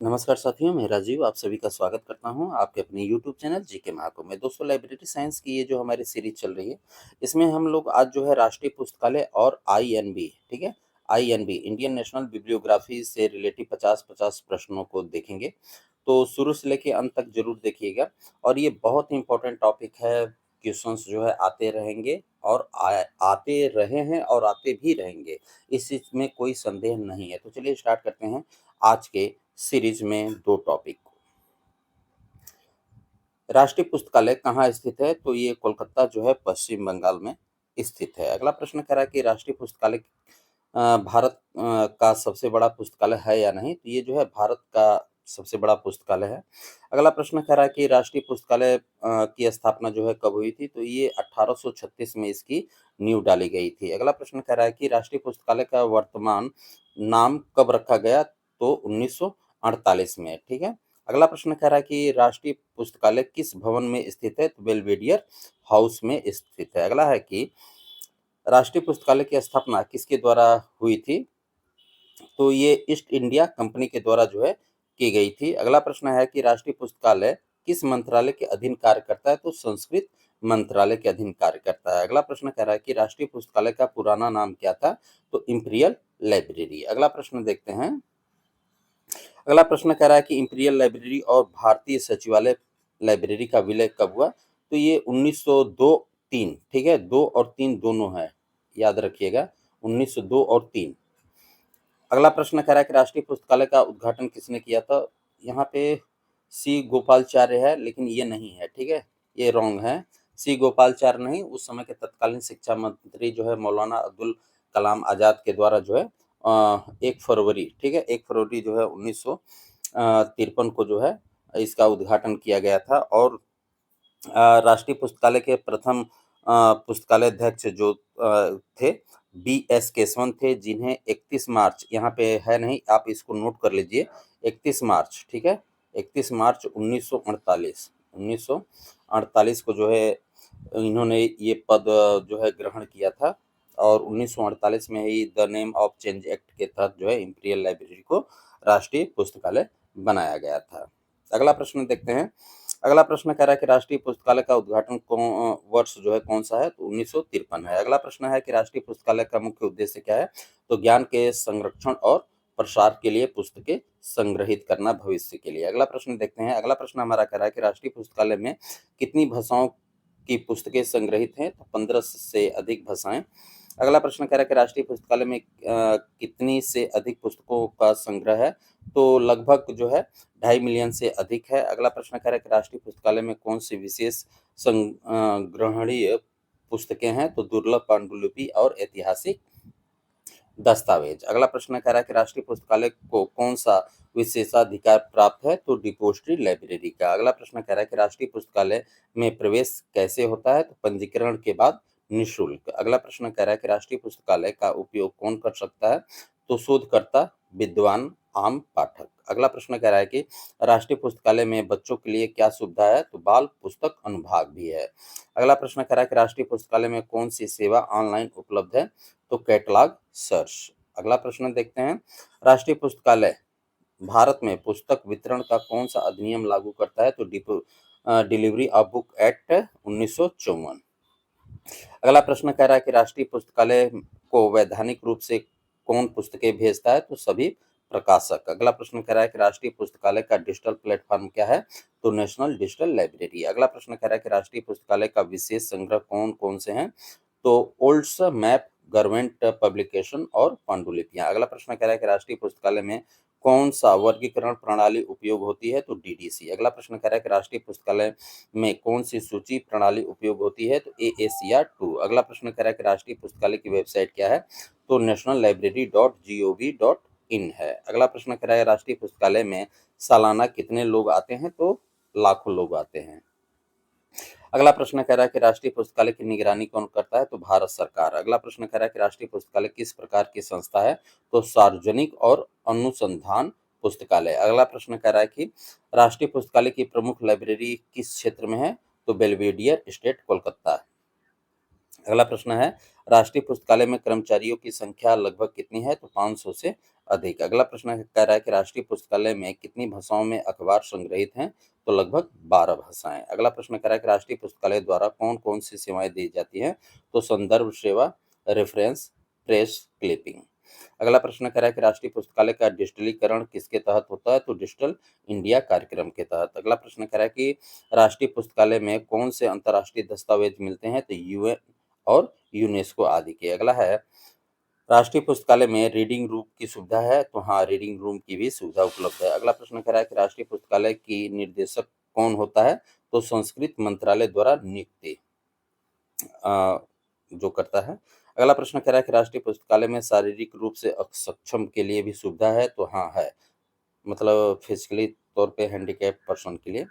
नमस्कार साथियों, मैं राजीव आप सभी का स्वागत करता हूं आपके अपने यूट्यूब चैनल जीके महाकुंभ में। दोस्तों, लाइब्रेरी साइंस की ये जो हमारी सीरीज चल रही है, इसमें हम लोग आज जो है राष्ट्रीय पुस्तकालय और आईएनबी, ठीक है, आईएनबी इंडियन नेशनल बिब्लियोग्राफी से रिलेटेड 50-50 प्रश्नों को देखेंगे। तो शुरू से लेके अंत तक जरूर देखिएगा। और ये बहुत ही इंपॉर्टेंट टॉपिक है। क्वेश्चंस जो है आते रहेंगे और आते रहे हैं और आते भी रहेंगे, इस चीज में कोई संदेह नहीं है। तो चलिए स्टार्ट करते हैं आज के सीरीज में दो टॉपिक को। राष्ट्रीय पुस्तकालय कहाँ स्थित है? तो ये कोलकाता जो है पश्चिम बंगाल में स्थित है। अगला प्रश्न कह रहा है कि राष्ट्रीय पुस्तकालय भारत का सबसे बड़ा पुस्तकालय है या नहीं? तो ये जो है भारत का सबसे बड़ा पुस्तकालय है। अगला प्रश्न कह रहा है कि राष्ट्रीय पुस्तकालय की स्थापना जो है कब हुई थी? तो ये 1836 में इसकी नींव डाली गई थी। अगला प्रश्न कह रहा है कि राष्ट्रीय पुस्तकालय का वर्तमान नाम कब रखा गया? तो 1948 में, ठीक है। अगला प्रश्न कह रहा है कि राष्ट्रीय पुस्तकालय किस भवन में स्थित है? तो बेल्वेडियर हाउस में स्थित है। अगला है कि राष्ट्रीय पुस्तकालय की स्थापना किसके द्वारा हुई थी? तो ये ईस्ट इंडिया कंपनी के द्वारा जो है की गई थी। अगला प्रश्न है कि राष्ट्रीय पुस्तकालय किस मंत्रालय के अधीन कार्य करता है? तो संस्कृत मंत्रालय के अधीन कार्य करता है। अगला प्रश्न कह रहा है कि राष्ट्रीय पुस्तकालय का पुराना नाम क्या था? तो इंपीरियल लाइब्रेरी। अगला प्रश्न देखते हैं। अगला प्रश्न कह रहा है कि इंपीरियल लाइब्रेरी और भारतीय सचिवालय लाइब्रेरी का विलय कब हुआ? तो ये 1902-3, ठीक है, 2 और 3 दोनों है, याद रखिएगा, 1902 और 3। अगला प्रश्न कह रहा है कि राष्ट्रीय पुस्तकालय का उद्घाटन किसने किया था? यहाँ पे सी गोपालचार्य है, लेकिन ये नहीं है, ठीक है, ये रॉन्ग है। सी गोपालचार्य नहीं, उस समय के तत्कालीन शिक्षा मंत्री जो है मौलाना अब्दुल कलाम आजाद के द्वारा जो है 1 फरवरी, ठीक है, 1 फरवरी जो है 1953 को जो है इसका उद्घाटन किया गया था। और राष्ट्रीय पुस्तकालय के प्रथम पुस्तकालय अध्यक्ष जो थे बी.एस. केशवन थे, जिन्हें 31 मार्च, यहाँ पे है नहीं, आप इसको नोट कर लीजिए, 31 मार्च, ठीक है, 31 मार्च 1948 को जो है इन्होंने ये पद जो है ग्रहण किया था। और 1948 में ही the name of change act के तहत जो है इंपीरियल लाइब्रेरी को राष्ट्रीय पुस्तकालय बनाया गया था। अगला प्रश्न देखते हैं। अगला प्रश्न कह रहा है कि राष्ट्रीय पुस्तकालय का उद्घाटन वर्ष जो है कौन सा है? तो 1953 है। अगला प्रश्न है कि राष्ट्रीय पुस्तकालय का मुख्य उद्देश्य क्या है? तो ज्ञान के संरक्षण और प्रसार के लिए पुस्तकें संग्रहित करना भविष्य के लिए। अगला प्रश्न देखते हैं। अगला प्रश्न हमारा कह रहा है कि राष्ट्रीय पुस्तकालय में कितनी भाषाओं की पुस्तकें संग्रहित हैं? तो 15 से अधिक भाषाएं। अगला प्रश्न कह रहा है कि राष्ट्रीय पुस्तकालय में कितनी से अधिक पुस्तकों का संग्रह है? तो लगभग जो है 2.5 मिलियन से अधिक है। अगला प्रश्न कह रहा है कि राष्ट्रीय पुस्तकालय में कौन सी विशेष संग्रहणीय पुस्तकें हैं? तो दुर्लभ पांडुलिपि और ऐतिहासिक दस्तावेज। अगला प्रश्न कह रहा है कि राष्ट्रीय पुस्तकालय को कौन सा विशेषाधिकार प्राप्त है? तो डिपोजिटरी लाइब्रेरी का। अगला प्रश्न कह रहा है कि राष्ट्रीय पुस्तकालय में प्रवेश कैसे होता है? तो पंजीकरण के बाद निःशुल्क। अगला प्रश्न कह रहा है कि राष्ट्रीय पुस्तकालय का उपयोग कौन कर सकता है? तो शोधकर्ता, विद्वान, आम पाठक। अगला प्रश्न कह रहा है कि राष्ट्रीय पुस्तकालय में बच्चों के लिए क्या सुविधा है? तो बाल पुस्तक अनुभाग भी है। अगला प्रश्न कह रहा है कि राष्ट्रीय पुस्तकालय में कौन सी सेवा ऑनलाइन उपलब्ध है? तो कैटलॉग सर्च। अगला प्रश्न देखते हैं। राष्ट्रीय पुस्तकालय भारत में पुस्तक वितरण का कौन सा अधिनियम लागू करता है? तो डिलीवरी ऑफ बुक एक्ट 1954। अगला प्रश्न कह रहा है कि राष्ट्रीय पुस्तकालय को वैधानिक रूप से कौन पुस्तकें भेजता है? तो सभी प्रकाशक। अगला प्रश्न कह रहा है कि राष्ट्रीय पुस्तकालय का डिजिटल प्लेटफॉर्म क्या है? तो नेशनल डिजिटल लाइब्रेरी। अगला प्रश्न कह रहा है कि राष्ट्रीय पुस्तकालय का विशेष संग्रह कौन कौन से हैं? तो ओल्ड्स मैप, गवर्नमेंट पब्लिकेशन और पांडुलिपियां। अगला प्रश्न कह रहा है कि राष्ट्रीय पुस्तकालय में कौन सा वर्गीकरण प्रणाली उपयोग होती है? तो डीडीसी। अगला प्रश्न कह रहा है कि राष्ट्रीय पुस्तकालय में कौन सी सूची प्रणाली उपयोग होती है? तो AACR2। अगला प्रश्न कह रहा है कि राष्ट्रीय पुस्तकालय की वेबसाइट क्या है? तो nationallibrary.gov.in है। अगला प्रश्न कह रहा है राष्ट्रीय पुस्तकालय में सालाना कितने लोग आते हैं? तो लाखों लोग आते हैं। अगला प्रश्न कह रहा है कि राष्ट्रीय पुस्तकालय की निगरानी कौन करता है? तो भारत सरकार। अगला प्रश्न कह रहा है कि राष्ट्रीय पुस्तकालय किस प्रकार की संस्था है? तो सार्वजनिक और अनुसंधान पुस्तकालय। अगला प्रश्न कह रहा है कि राष्ट्रीय पुस्तकालय की प्रमुख लाइब्रेरी किस क्षेत्र में है? तो बेल्वेडियर स्टेट, कोलकाता। अगला प्रश्न है, राष्ट्रीय पुस्तकालय में कर्मचारियों की संख्या लगभग कितनी है? तो 500 से अधिक। अगला प्रश्न कह रहा है कि राष्ट्रीय पुस्तकालय में कितनी भाषाओं में अखबार संग्रहित हैं? तो लगभग 12 भाषाएं। अगला प्रश्न कह रहा है कि राष्ट्रीय पुस्तकालय द्वारा कौन कौन सी सेवाएं दी जाती हैं? तो संदर्भ सेवा, रेफरेंस, प्रेस क्लिपिंग। अगला प्रश्न कह रहा है कि राष्ट्रीय पुस्तकालय का डिजिटलीकरण किसके तहत होता है? तो डिजिटल इंडिया कार्यक्रम के तहत। अगला प्रश्न कह रहा है कि राष्ट्रीय पुस्तकालय में कौन से अंतर्राष्ट्रीय दस्तावेज मिलते हैं? तो यूएन और यूनेस्को आदि के। अगला है, राष्ट्रीय पुस्तकालय में रीडिंग रूम की सुविधा है? तो हाँ, रीडिंग रूम की भी सुविधा उपलब्ध है। अगला प्रश्न कह रहा है कि राष्ट्रीय पुस्तकालय की निर्देशक कौन होता है? तो संस्कृत मंत्रालय द्वारा नियुक्ति अ, जो करता है। अगला प्रश्न कह रहा है कि राष्ट्रीय पुस्तकालय में शारीरिक रूप से सक्षम के लिए भी सुविधा है? तो हाँ है, मतलब फिजिकली तौर पे हैंडीकैप पर्सन के लिए।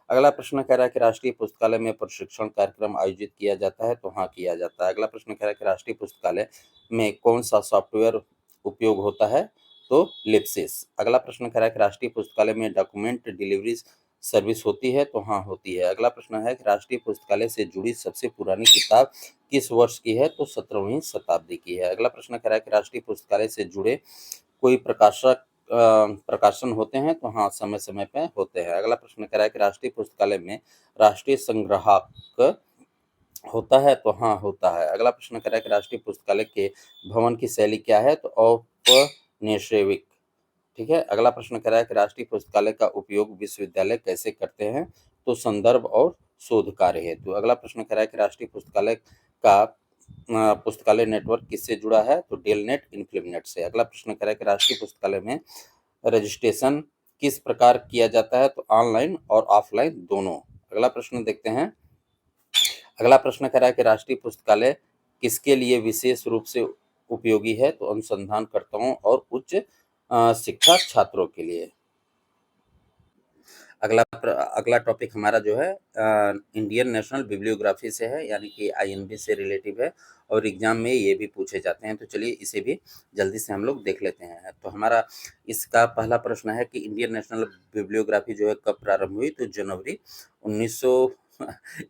अगला प्रश्न कह रहा है कि राष्ट्रीय पुस्तकालय में प्रशिक्षण कार्यक्रम आयोजित किया जाता है? तो हाँ, किया जाता है। अगला प्रश्न कह रहा है कि राष्ट्रीय पुस्तकालय में कौन-सा सॉफ्टवेयर उपयोग होता है? तो लिप्सिस। अगला प्रश्न कह रहा है कि राष्ट्रीय पुस्तकालय में डॉक्यूमेंट डिलीवरी सर्विस होती है? तो हाँ, होती है। अगला प्रश्न है कि राष्ट्रीय पुस्तकालय से जुड़ी सबसे पुरानी किताब किस वर्ष की है? तो 17वीं शताब्दी की है। अगला प्रश्न कह रहा है कि राष्ट्रीय पुस्तकालय से जुड़े कोई प्रकाशन होते हैं? तो हाँ, समय-समय पे होते हैं। अगला प्रश्न कह रहा है कि राष्ट्रीय पुस्तकालय में राष्ट्रीय संग्राहक होता है? तो हाँ, होता है। अगला प्रश्न कह रहा है कि राष्ट्रीय पुस्तकालय के भवन की शैली क्या है? तो औपनिवेशिक। ठीक है। अगला प्रश्न कह रहा है कि राष्ट्रीय पुस्तकालय का उपयोग विश्वविद्यालय कैसे करते हैं? तो संदर्भ और शोध कार्य हेतु। अगला प्रश्न कह रहा है कि राष्ट्रीय पुस्तकालय का पुस्तकालय नेटवर्क किससे जुड़ा है? तो डेलनेट इन्फ्लिनेट से। अगला प्रश्न कह रहा है कि राष्ट्रीय पुस्तकालय में रजिस्ट्रेशन किस प्रकार किया जाता है? तो ऑनलाइन और ऑफलाइन दोनों। अगला प्रश्न देखते हैं। अगला प्रश्न कह रहा है कि राष्ट्रीय पुस्तकालय किसके लिए विशेष रूप से उपयोगी है? तो अनुसंधानकर्ताओं और उच्च शिक्षा छात्रों के लिए। अगला टॉपिक हमारा जो है इंडियन नेशनल बिब्लियोग्राफी से है, यानी कि आईएनबी से रिलेटिव है और एग्जाम में ये भी पूछे जाते हैं। तो चलिए इसे भी जल्दी से हम लोग देख लेते हैं। तो हमारा इसका पहला प्रश्न है कि इंडियन नेशनल बिब्लियोग्राफी जो है कब प्रारंभ हुई? तो जनवरी 1900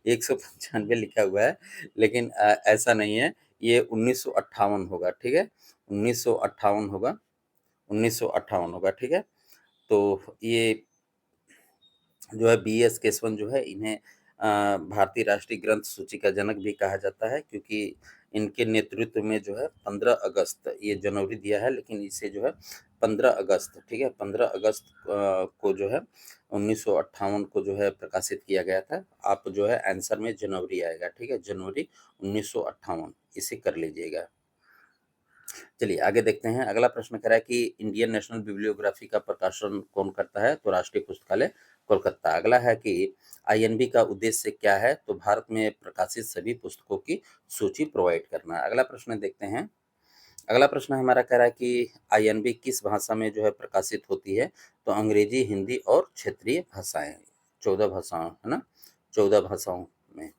195 लिखा हुआ है, लेकिन ऐसा नहीं है, ये 1958 होगा। ठीक है, 1958 होगा, 1958 होगा। ठीक है, तो ये जो है बी एस केशवन जो है, इन्हें भारतीय राष्ट्रीय ग्रंथ सूची का जनक भी कहा जाता है, क्योंकि इनके नेतृत्व में जो है 15 अगस्त, ये जनवरी दिया है लेकिन इसे जो है 15 अगस्त, ठीक है, 15 अगस्त को जो है 1958 को जो है प्रकाशित किया गया था। आप जो है आंसर में जनवरी आएगा। ठीक है, जनवरी 1958 इसे कर लीजिएगा। चलिए आगे देखते हैं। अगला प्रश्न कह रहा है कि इंडियन नेशनल बिब्लियोग्राफी का प्रकाशन कौन करता है? तो राष्ट्रीय पुस्तकालय कोलकाता। अगला है कि आईएनबी का उद्देश्य क्या है? तो भारत में प्रकाशित सभी पुस्तकों की सूची प्रोवाइड करना। अगला प्रश्न देखते हैं। अगला प्रश्न हमारा कह रहा है कि आईएनबी किस भाषा में जो है प्रकाशित होती है? तो अंग्रेजी, हिंदी और क्षेत्रीय भाषाएं, 14 भाषाओं, है ना, 14 भाषाओं में।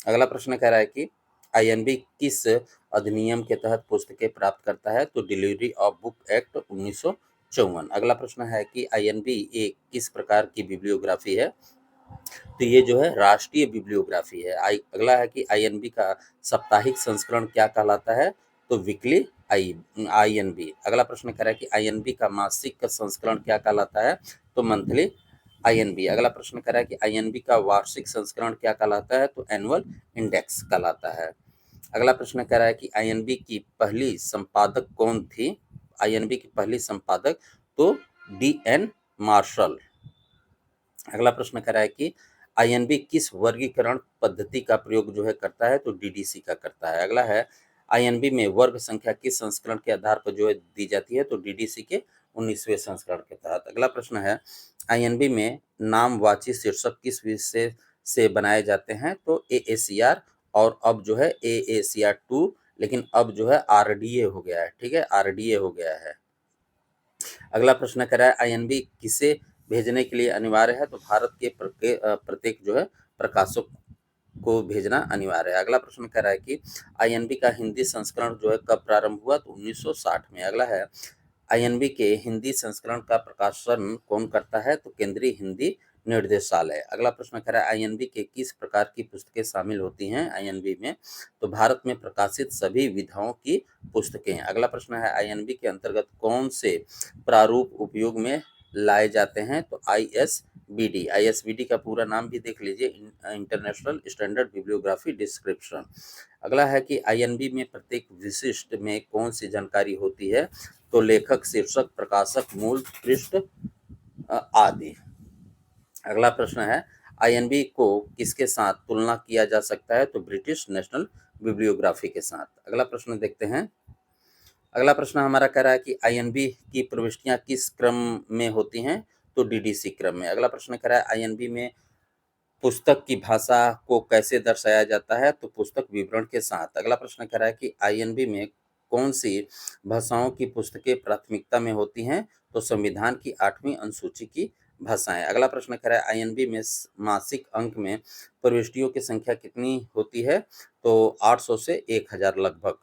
अगला प्रश्न कह रहा है कि आईएनबी किस अधिनियम के तहत पुस्तकें प्राप्त करता है? तो डिलीवरी ऑफ बुक एक्ट 1954। अगला प्रश्न है कि आईएनबी एक किस प्रकार की बिब्लियोग्राफी है? तो ये जो है राष्ट्रीय बिब्लियोग्राफी है। अगला है कि आईएनबी का साप्ताहिक संस्करण क्या कहलाता है? तो वीकली आईएनबी। अगला प्रश्न कह रहा है कि आईएनबी का मासिक संस्करण क्या कहलाता है? तो मंथली आईएनबी। अगला प्रश्न कह रहा है कि आईएनबी का वार्षिक संस्करण क्या कहलाता है? तो एनुअल इंडेक्स कहलाता है। अगला प्रश्न कह रहा है कि आईएनबी की पहली संपादक कौन थी? आईएनबी की पहली संपादक तो डी एन मार्शल। अगला प्रश्न कह रहा है कि आईएनबी किस वर्गीकरण पद्धति का प्रयोग जो है करता है? तो डीडीसी का करता है। अगला है, आईएनबी में वर्ग संख्या किस संस्करण के आधार पर जो है दी जाती है? तो डीडीसी के 19वें संस्करण के तहत। अगला प्रश्न है, आईएनबी में नामवाची शीर्षक किस विषय से बनाए जाते हैं? तो एएसीआर, और अब जो है एएसीआर 2, लेकिन अब जो है आरडीए हो गया है। ठीक है, आरडीए हो गया है। अगला प्रश्न कह रहा है, आईएनबी किसे भेजने के लिए अनिवार्य है? तो भारत के प्रत्येक जो है प्रकाशक को भेजना अनिवार्य है। अगला प्रश्न कह रहा है कि आईएनबी का हिंदी संस्करण जो है कब प्रारंभ हुआ? तो 1960 में। अगला है, आईएनबी के हिंदी संस्करण का प्रकाशन कौन करता है? तो केंद्रीय हिंदी निर्देशालय। अगला प्रश्न कह रहा है आईएनबी के किस प्रकार की पुस्तकें शामिल होती हैं आईएनबी में? तो भारत में प्रकाशित सभी विधाओं की पुस्तकें। अगला प्रश्न है आईएनबी के अंतर्गत कौन से प्रारूप उपयोग में लाए जाते हैं? तो आईएसबीडी। आईएसबीडी का पूरा नाम भी देख लीजिए, इंटरनेशनल स्टैंडर्ड बिब्लियोग्राफी डिस्क्रिप्शन। अगला है कि आईएनबी में प्रत्येक विशिष्ट में कौन सी जानकारी होती है? तो लेखक, शीर्षक, प्रकाशक, मूल पृष्ठ आदि। अगला प्रश्न है आईएनबी को किसके साथ तुलना किया जा सकता है? तो ब्रिटिश नेशनल बिब्लियोग्राफी के साथ। अगला प्रश्न देखते हैं। अगला प्रश्न हमारा कह रहा है कि आईएनबी की प्रविष्टियां किस क्रम में होती हैं? तो डीडीसी क्रम में। अगला प्रश्न कह रहा है आईएनबी में पुस्तक की भाषा को कैसे दर्शाया जाता है? तो पुस्तक विवरण के साथ। अगला प्रश्न कह रहा है कि आईएनबी में कौन सी भाषाओं की पुस्तकें प्राथमिकता में होती हैं? तो संविधान की 8वीं अनुसूची की भाषाएं। अगला प्रश्न कह रहा है आईएनबी में मासिक अंक में प्रविष्टियों की संख्या कितनी होती है? तो 800 से 1000 लगभग।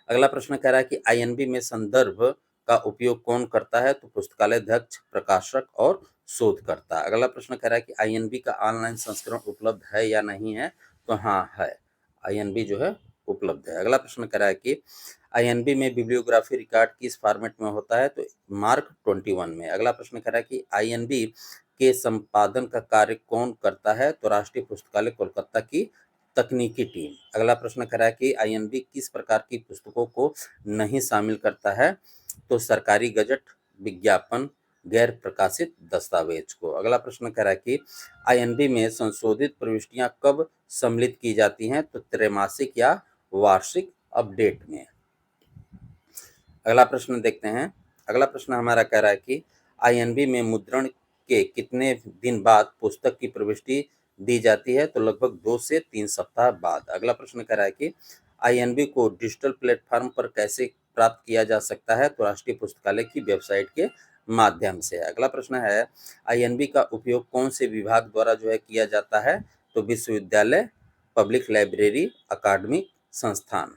अगला प्रश्न कह रहा है कि आईएनबी में संदर्भ का उपयोग कौन करता है? तो पुस्तकालय अध्यक्ष, प्रकाशक और शोधकर्ता। अगला प्रश्न कह रहा है कि आईएनबी का ऑनलाइन संस्करण उपलब्ध है या नहीं है? तो हाँ है, आईएनबी जो है उपलब्ध है। अगला प्रश्न कह रहा है कि आईएनबी में बिब्लियोग्राफी रिकॉर्ड किस फॉर्मेट में होता है? तो मार्क 21 में। अगला प्रश्न कह रहा है कि आईएनबी के संपादन का कार्य कौन करता है? तो राष्ट्रीय पुस्तकालय कोलकाता की तकनीकी टीम। अगला प्रश्न कह रहा है कि आईएनबी किस प्रकार की पुस्तकों को नहीं शामिल करता है? तो सरकारी गजट, विज्ञापन, गैर प्रकाशित दस्तावेज को। अगला प्रश्न कह रहा है कि आईएनबी में संशोधित प्रविष्टियां कब सम्मिलित की जाती हैं? तो त्रैमासिक या वार्षिक अपडेट में। अगला प्रश्न देखते हैं। अगला प्रश्न हमारा कह रहा है कि आईएनबी में मुद्रण के कितने दिन बाद पुस्तक की प्रविष्टि दी जाती है? तो लगभग 2 से 3 सप्ताह बाद। अगला प्रश्न कह रहा है कि आईएनबी को डिजिटल प्लेटफॉर्म पर कैसे प्राप्त किया जा सकता है? तो राष्ट्रीय पुस्तकालय की वेबसाइट के माध्यम से। अगला प्रश्न है आईएनबी का उपयोग कौन से विभाग द्वारा जो है किया जाता है? तो विश्वविद्यालय, पब्लिक लाइब्रेरी, अकादमिक संस्थान।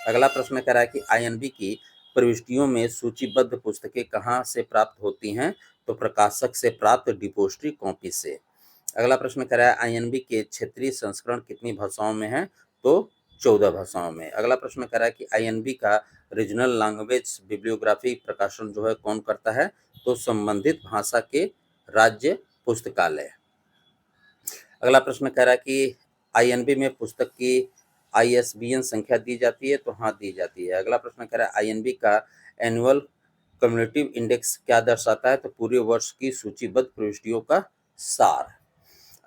अगला प्रश्न कह रहा है कि आईएनबी की प्रविष्टियों में सूचीबद्ध पुस्तकें कहाँ से प्राप्त होती हैं? तो प्रकाशक से प्राप्त डिपोजिटरी कॉपी से। अगला प्रश्न कह रहा है आईएनबी के क्षेत्रीय संस्करण कितनी भाषाओं में है? तो 14 भाषाओं में। अगला प्रश्न कह रहा है कि आईएनबी का रीजनल लैंग्वेज बिब्लियोग्राफी प्रकाशन जो है कौन करता है? तो संबंधित भाषा के राज्य पुस्तकालय। अगला प्रश्न कह रहा है कि आईएनबी में पुस्तक की आईएसबीएन संख्या दी जाती है? तो हाँ दी जाती है। अगला प्रश्न कह रहा है आईएनबी का एनुअल कम्युलेटिव इंडेक्स क्या दर्शाता है? तो पूरे वर्ष की सूचीबद्ध प्रविष्टियों का सार।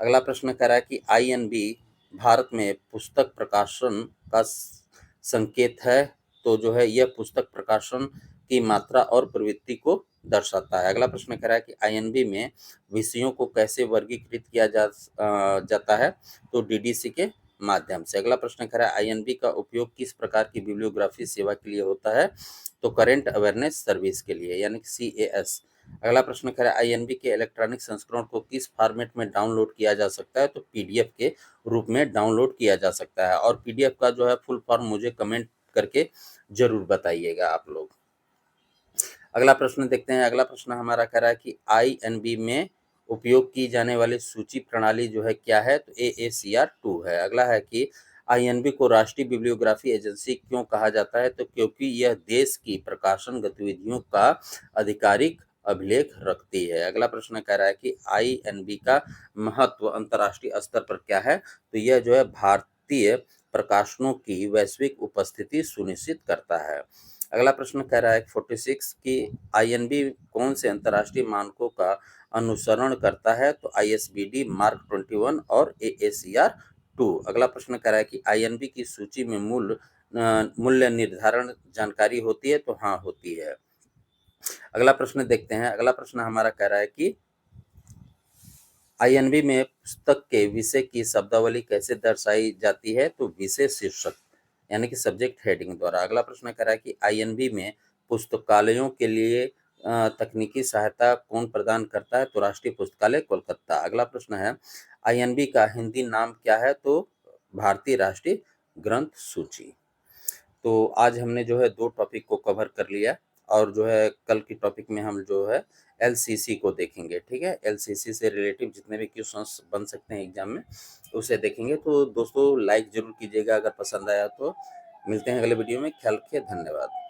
अगला प्रश्न कह रहा है कि आईएनबी भारत में पुस्तक प्रकाशन का संकेत है? तो जो है यह पुस्तक प्रकाशन की मात्रा और प्रवृत्ति को दर्शाता है। अगला प्रश्न कह रहा है कि आईएनबी में विषयों को कैसे वर्गीकृत किया जाता है? तो डीडीसी के माध्यम से। अगला प्रश्न कह रहा है आईएनबी का उपयोग किस प्रकार की बिब्लियोग्राफी सेवा के लिए होता है? तो करेंट अवेयरनेस सर्विस के लिए, यानी कि सीएएस। अगला प्रश्न कह रहा है आईएनबी के इलेक्ट्रॉनिक संस्करण को किस फॉर्मेट में डाउनलोड किया जा सकता है? तो पीडीएफ के रूप में डाउनलोड किया जा सकता है। और पीडीएफ का जो है फुल फॉर्म मुझे कमेंट करके जरूर बताइएगा आप लोग। अगला प्रश्न देखते हैं। अगला प्रश्न हमारा कह रहा है कि आईएनबी में उपयोग की जाने वाली सूची प्रणाली जो है क्या है? तो AACR2 है। अगला है कि आईएनबी को राष्ट्रीय बिब्लियोग्राफी एजेंसी क्यों कहा जाता है? तो क्योंकि यह देश की प्रकाशन गतिविधियों का आधिकारिक अभिलेख रखती है। अगला प्रश्न कह रहा है कि आईएनबी का महत्व अंतर्राष्ट्रीय स्तर पर क्या है? तो यह जो है भारतीय प्रकाशनों की वैश्विक उपस्थिति सुनिश्चित करता है। अगला प्रश्न कह रहा है 46 की आईएनबी कौन से अंतर्राष्ट्रीय मानकों का अनुसरण करता है? तो आईएसबीडी, मार्क 21 और AACR2। अगला प्रश्न कह रहा है कि आईएनबी की सूची में मूल्य निर्धारण जानकारी होती है? तो हाँ होती है। अगला प्रश्न देखते हैं। अगला प्रश्न हमारा कह रहा है कि आईएनबी में पुस्तक के विषय की शब्दावली कैसे दर्शाई जाती है? तो विषय शीर्षक, यानी कि सब्जेक्ट हेडिंग द्वारा। अगला प्रश्न कह रहा है कि आईएनबी में पुस्तकालयों के लिए तकनीकी सहायता कौन प्रदान करता है? तो राष्ट्रीय पुस्तकालय कोलकाता। अगला प्रश्न है आईएनबी का हिंदी नाम क्या है? तो भारतीय राष्ट्रीय ग्रंथ सूची। तो आज हमने जो है 2 टॉपिक को कवर कर लिया। और जो है कल की टॉपिक में हम जो है एलसीसी को देखेंगे, ठीक है? एलसीसी से रिलेटिव जितने भी क्वेश्चंस बन सकते हैं एग्जाम में, उसे देखेंगे। तो दोस्तों लाइक ज़रूर कीजिएगा अगर पसंद आया तो। मिलते हैं अगले वीडियो में, ख्याल रखिए, धन्यवाद।